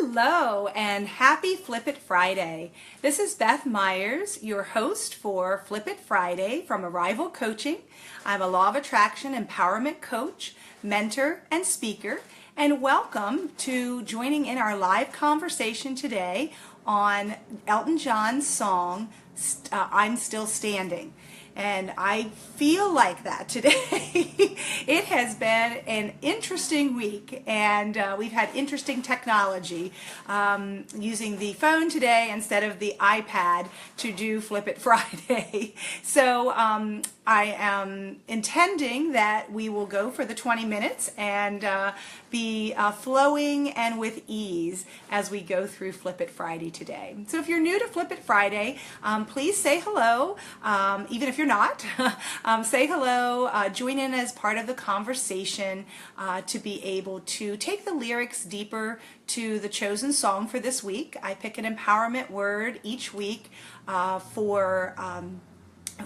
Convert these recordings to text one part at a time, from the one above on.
Hello and happy Flip It Friday. This is Beth Myers, your host for Flip It Friday from Arrival Coaching. I'm a Law of Attraction empowerment coach, mentor, and speaker, and welcome to joining in our live conversation today on Elton John's song, I'm Still Standing. And I feel like that today. It has been an interesting week, and we've had interesting technology using the phone today instead of the iPad to do Flip It Friday. So I am intending that we will go for the 20 minutes and be flowing and with ease as we go through Flip It Friday today. So if you're new to Flip It Friday, please say hello, even if you're not. Say hello, join in as part of the conversation to be able to take the lyrics deeper to the chosen song for this week. I pick an empowerment word each week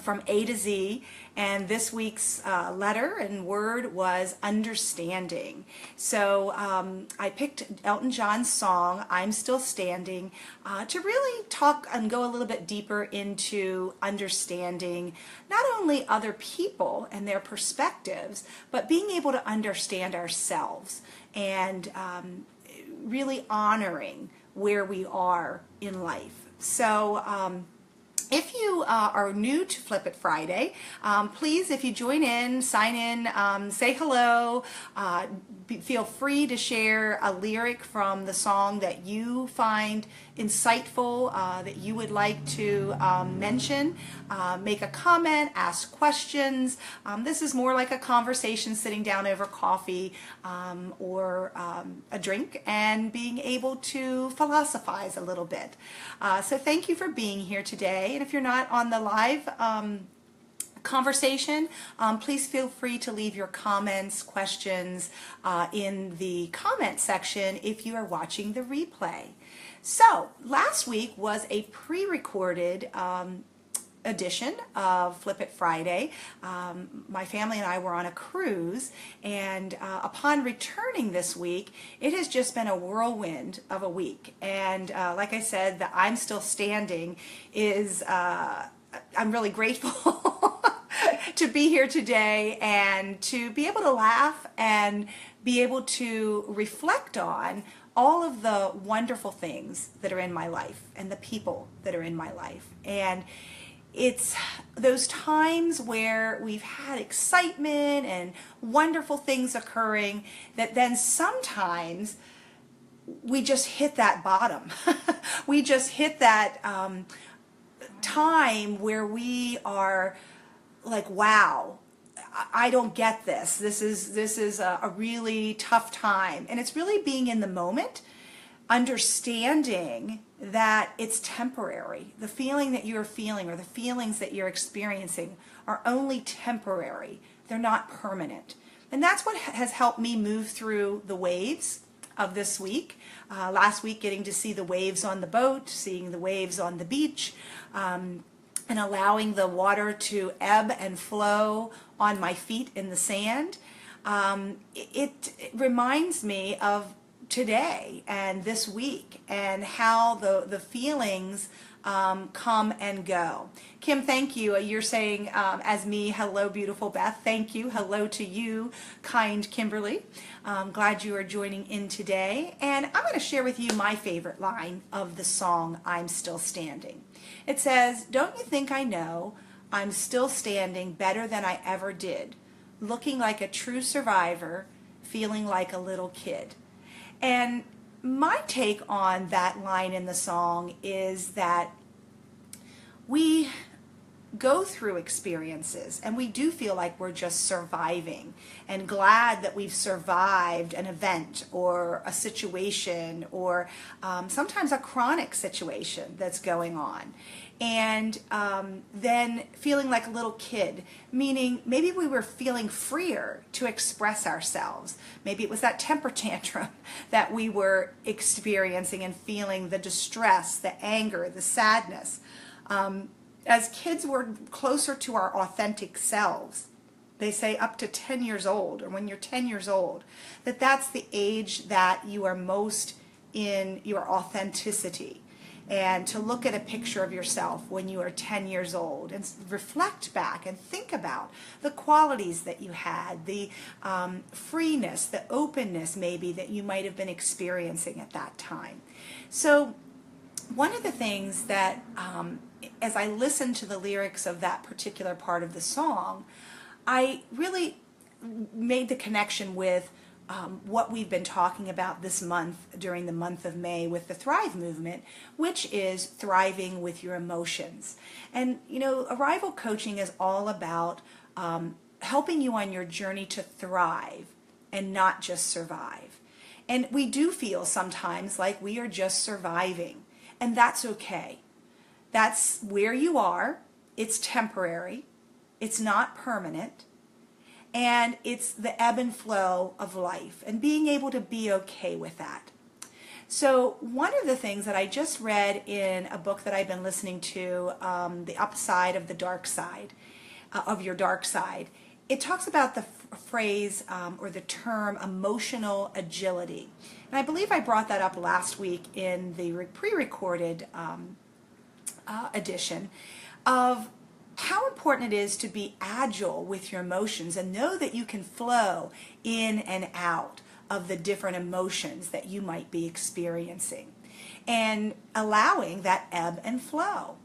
from A to Z, and this week's letter and word was understanding. So I picked Elton John's song, I'm Still Standing, to really talk and go a little bit deeper into understanding not only other people and their perspectives, but being able to understand ourselves and really honoring where we are in life. So if you are new to Flip It Friday, please, if you join in, sign in, say hello, feel free to share a lyric from the song that you find insightful, that you would like to mention, make a comment, ask questions. This is more like a conversation sitting down over coffee or a drink and being able to philosophize a little bit. So thank you for being here today. And if you're not on the live conversation, please feel free to leave your comments, questions in the comment section if you are watching the replay. So last week was a pre-recorded edition of Flip It Friday. My family and I were on a cruise, and upon returning this week, it has just been a whirlwind of a week. And like I said, the I'm Still Standing is, I'm really grateful to be here today and to be able to laugh and be able to reflect on all of the wonderful things that are in my life and the people that are in my life. And it's those times where we've had excitement and wonderful things occurring that then sometimes we just hit that bottom. We just hit that time where we are like, wow, I don't get this. This is a really tough time. And it's really being in the moment, understanding that it's temporary. The feeling that you're feeling or the feelings that you're experiencing are only temporary. They're not permanent. And that's what has helped me move through the waves of this week. Last week, getting to see the waves on the boat, seeing the waves on the beach, and allowing the water to ebb and flow on my feet in the sand. It reminds me of today and this week and how the feelings come and go. Kim, thank you. You're saying as me, hello, beautiful Beth. Thank you. Hello to you, kind Kimberly. Glad you are joining in today. And I'm going to share with you my favorite line of the song, I'm Still Standing. It says, don't you think I know I'm still standing better than I ever did, looking like a true survivor, feeling like a little kid. And my take on that line in the song is that we go through experiences and we do feel like we're just surviving and glad that we've survived an event or a situation or sometimes a chronic situation that's going on. And then feeling like a little kid, meaning maybe we were feeling freer to express ourselves. Maybe it was that temper tantrum that we were experiencing and feeling the distress, the anger, the sadness. As kids, we're closer to our authentic selves. They say up to 10 years old, or when you're 10 years old, that's the age that you are most in your authenticity and to look at a picture of yourself when you are 10 years old and reflect back and think about the qualities that you had, the freeness, the openness maybe that you might have been experiencing at that time. So one of the things that, as I listened to the lyrics of that particular part of the song, I really made the connection with what we've been talking about this month during the month of May with the Thrive movement, which is thriving with your emotions. And, you know, Arrival Coaching is all about helping you on your journey to thrive and not just survive. And we do feel sometimes like we are just surviving, and that's okay. That's where you are. It's temporary. It's not permanent. And it's the ebb and flow of life and being able to be okay with that. So one of the things that I just read in a book that I've been listening to, The Upside of the Dark Side, of Your Dark Side, it talks about the phrase or the term emotional agility. And I believe I brought that up last week in the pre-recorded edition of how important it is to be agile with your emotions and know that you can flow in and out of the different emotions that you might be experiencing and allowing that ebb and flow.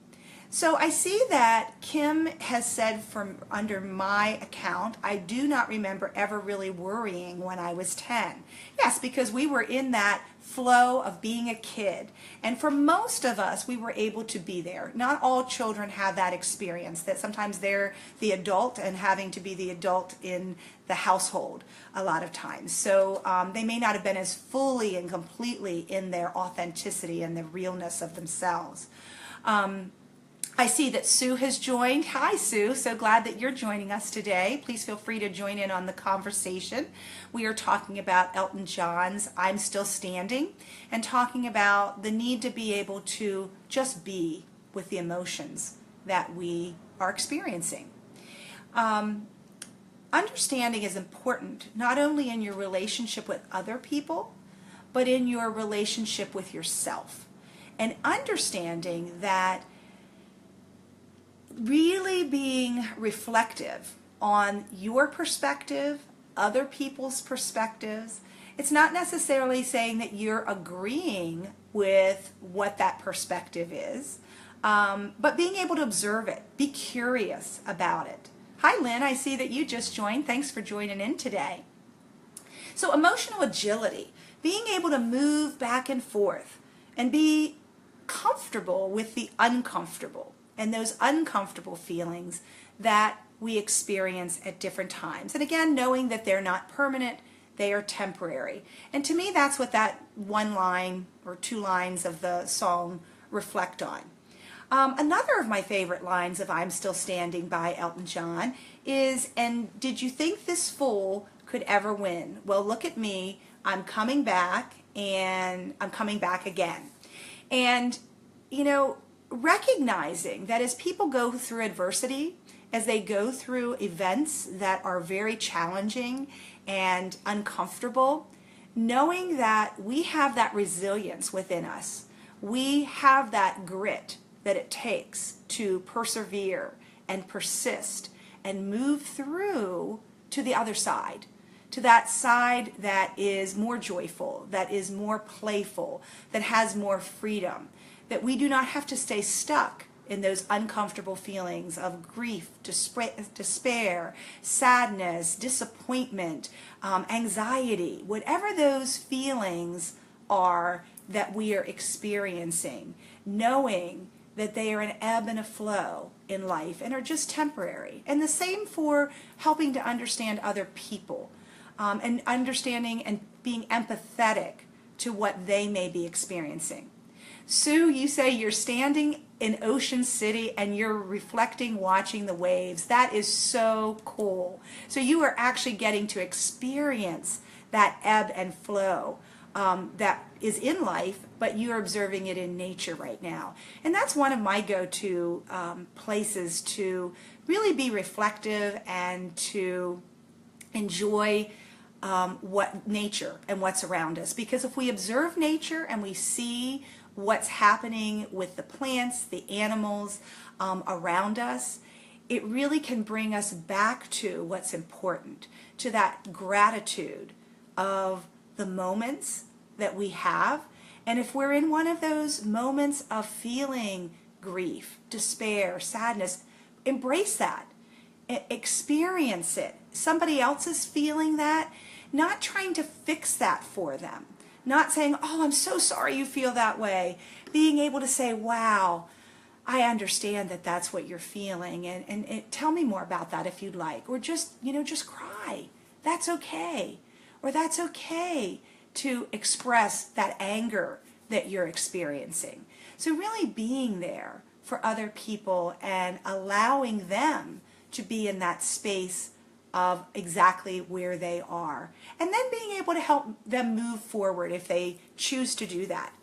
So I see that Kim has said from under my account, I do not remember ever really worrying when I was 10. Yes, because we were in that flow of being a kid. And for most of us, we were able to be there. Not all children have that experience, that sometimes they're the adult and having to be the adult in the household a lot of times. So they may not have been as fully and completely in their authenticity and the realness of themselves. I see that Sue has joined. Hi, Sue. So glad that you're joining us today. Please feel free to join in on the conversation. We are talking about Elton John's I'm Still Standing and talking about the need to be able to just be with the emotions that we are experiencing. Understanding is important, not only in your relationship with other people, but in your relationship with yourself. And understanding that really being reflective on your perspective, other people's perspectives. It's not necessarily saying that you're agreeing with what that perspective is, but being able to observe it, be curious about it. Hi, Lynn, I see that you just joined. Thanks for joining in today. So emotional agility, being able to move back and forth and be comfortable with the uncomfortable and those uncomfortable feelings that we experience at different times. And again, knowing that they're not permanent, they are temporary. And to me, that's what that one line or two lines of the song reflect on. Another of my favorite lines of I'm Still Standing by Elton John is, and did you think this fool could ever win? Well, look at me, I'm coming back, and I'm coming back again. And, you know, recognizing that as people go through adversity, as they go through events that are very challenging and uncomfortable, knowing that we have that resilience within us, we have that grit that it takes to persevere and persist and move through to the other side, to that side that is more joyful, that is more playful, that has more freedom. That we do not have to stay stuck in those uncomfortable feelings of grief, despair, sadness, disappointment, anxiety, whatever those feelings are that we are experiencing, knowing that they are an ebb and a flow in life and are just temporary. And the same for helping to understand other people and understanding and being empathetic to what they may be experiencing. Sue, you say you're standing in Ocean City and you're reflecting, watching the waves. That is so cool. So you are actually getting to experience that ebb and flow that is in life, but you're observing it in nature right now. And that's one of my go-to places to really be reflective and to enjoy what nature and what's around us. Because if we observe nature and we see what's happening with the plants, the animals around us, it really can bring us back to what's important, to that gratitude of the moments that we have. And if we're in one of those moments of feeling grief, despair, sadness, embrace that. Experience it. Somebody else is feeling that, not trying to fix that for them. Not saying, oh, I'm so sorry you feel that way. Being able to say, wow, I understand that that's what you're feeling, and tell me more about that if you'd like. Or just cry. That's okay. Or that's okay to express that anger that you're experiencing. So really being there for other people and allowing them to be in that space of exactly where they are. And then being able to help them move forward if they choose to do that.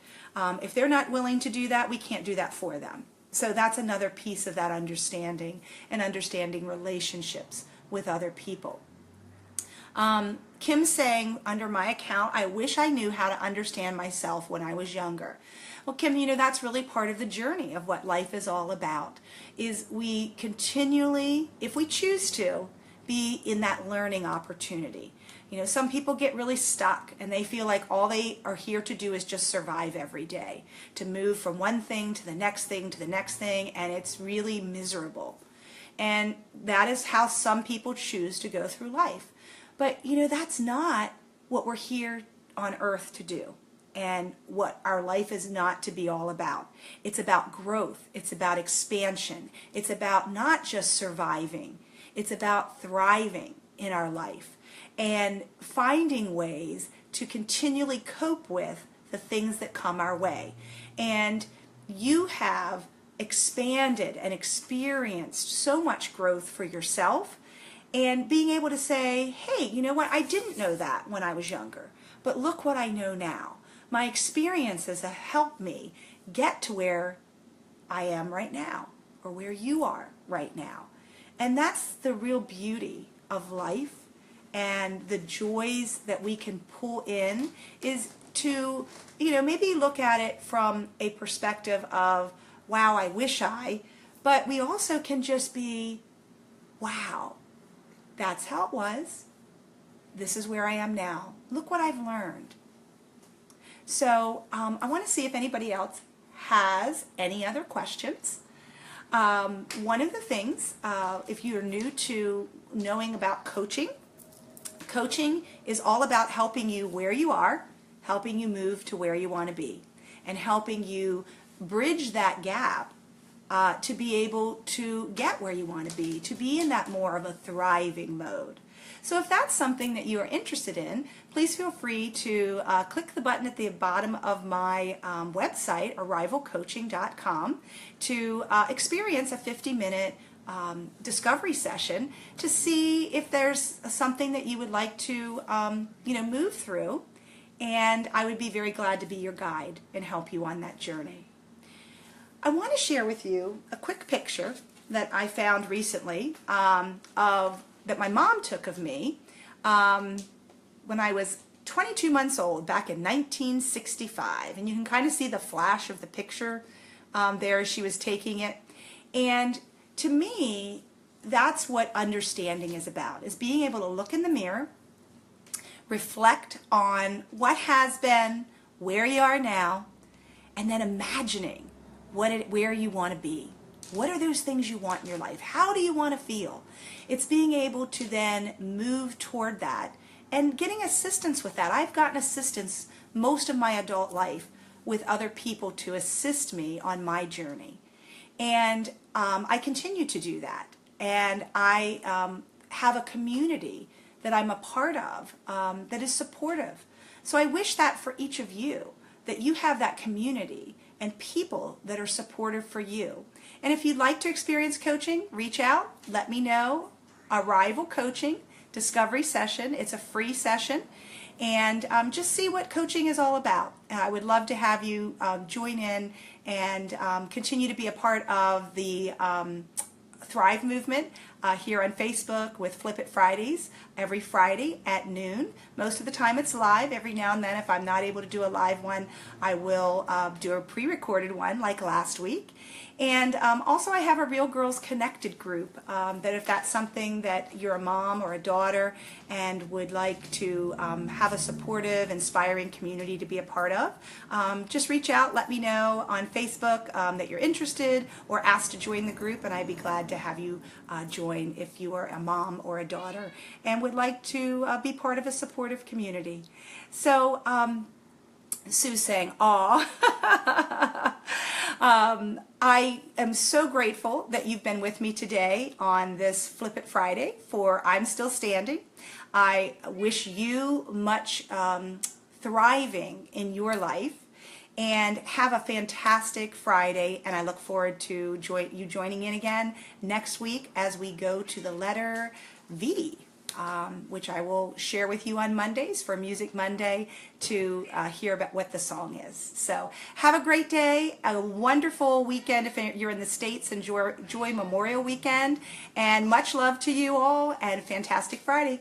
If they're not willing to do that, we can't do that for them. So that's another piece of that understanding, and understanding relationships with other people. Kim's saying, under my account, I wish I knew how to understand myself when I was younger. Well, Kim, that's really part of the journey of what life is all about, is we continually, if we choose to, be in that learning opportunity. Some people get really stuck and they feel like all they are here to do is just survive every day, to move from one thing to the next thing to the next thing, and it's really miserable. And that is how some people choose to go through life. But, that's not what we're here on earth to do, and what our life is not to be all about. It's about growth. It's about expansion. It's about not just surviving. It's about thriving in our life and finding ways to continually cope with the things that come our way. And you have expanded and experienced so much growth for yourself, and being able to say, hey, you know what, I didn't know that when I was younger, but look what I know now. My experiences have helped me get to where I am right now, or where you are right now. And that's the real beauty of life, and the joys that we can pull in is to, maybe look at it from a perspective of, wow, I wish but we also can just be, wow, that's how it was. This is where I am now. Look what I've learned. So I want to see if anybody else has any other questions. One of the things, if you're new to knowing about coaching is all about helping you where you are, helping you move to where you want to be, and helping you bridge that gap to be able to get where you want to be in that more of a thriving mode. So if that's something that you are interested in, please feel free to click the button at the bottom of my website, arrivalcoaching.com, to experience a 50-minute discovery session to see if there's something that you would like to move through, and I would be very glad to be your guide and help you on that journey. I want to share with you a quick picture that I found recently that my mom took of me when I was 22 months old back in 1965. And you can kind of see the flash of the picture there as she was taking it. And to me, that's what understanding is about, is being able to look in the mirror, reflect on what has been, where you are now, and then imagining where you want to be. What are those things you want in your life? How do you want to feel? It's being able to then move toward that and getting assistance with that. I've gotten assistance most of my adult life with other people to assist me on my journey. And I continue to do that. And I have a community that I'm a part of that is supportive. So I wish that for each of you, that you have that community and people that are supportive for you. And if you'd like to experience coaching, reach out, let me know. Arrival Coaching Discovery Session. It's a free session. And just see what coaching is all about. I would love to have you join in and continue to be a part of the Thrive movement. here on Facebook with Flip It Fridays every Friday at noon. Most of the time it's live. Every now and then, if I'm not able to do a live one, I will do a pre-recorded one like last week. And also I have a Real Girls Connected group that if that's something that you're a mom or a daughter and would like to have a supportive, inspiring community to be a part of, just reach out, let me know on Facebook that you're interested or ask to join the group, and I'd be glad to have you join if you are a mom or a daughter and would like to be part of a supportive community. So Sue's saying, aw. I am so grateful that you've been with me today on this Flip It Friday for I'm Still Standing. I wish you much thriving in your life, and have a fantastic Friday, and I look forward to you joining in again next week as we go to the letter V. Which I will share with you on Mondays for Music Monday to hear about what the song is. So have a great day, a wonderful weekend. If you're in the States, enjoy Memorial Weekend, and much love to you all, and fantastic Friday.